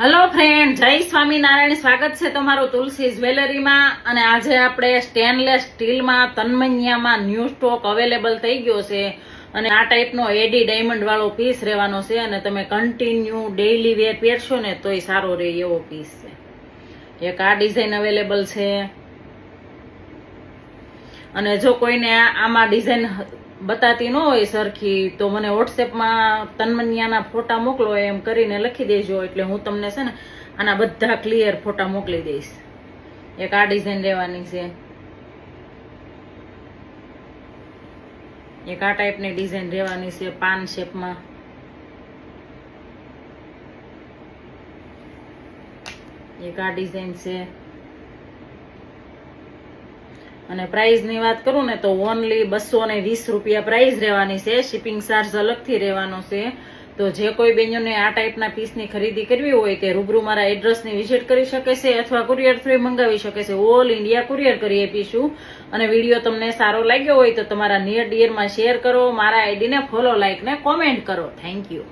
Hello friend, જય સ્વામિનારાયણ. સ્વાગત છે તમારું તુલસી જ્વેલરીમાં. અને આજે આપણે સ્ટેનલેસ સ્ટીલમાં તન્મન્યામાં ન્યૂ સ્ટોક અવેલેબલ થઈ ગયો છે. અને આ ટાઈપનો એડી ડાયમંડ વાળો પીસ રહેવાનો છે. અને તમે કન્ટિન્યુ ડેઈલી વેર પહેરશો ને તોય સારો રહે એવો પીસ છે. એક આ ડિઝાઇન અવેલેબલ છે. અને જો કોઈને આમાં ડિઝાઇન બતાતી ન હોય સરખી તો મને વોટ્સએપમાં તન્મન્યાના ફોટા મોકલો એમ કરીને લખી દેજો, એટલે હું તમને છે ને આના બધા ક્લિયર ફોટા મોકલી દઈશ. એક આ ડિઝાઇન રહેવાની છે, એક આ ટાઈપની ડિઝાઇન રહેવાની છે પાન શેપમાં, એક આ ડિઝાઇન છે. અને પ્રાઇઝ ની વાત કરું ને તો ઓનલી 220 રૂપિયા પ્રાઇઝ રહેવાની છે. શિપિંગ ચાર્જ અલગથી રહેવાનો છે. તો જે કોઈ બેનોને આ ટાઈપના પીસની ખરીદી કરવી હોય તે રૂબરૂ મારા એડ્રેસની વિઝિટ કરી શકે છે અથવા કુરિયર થ્રુ મંગાવી શકે છે. ઓલ ઇન્ડિયા કુરિયર કરી આપીશું. અને વિડીયો તમને સારો લાગ્યો હોય તો તમારા નિયર ડિયરમાં શેર કરો, મારા આઈડીને ફોલો, લાઈક ને કોમેન્ટ કરો. Thank you.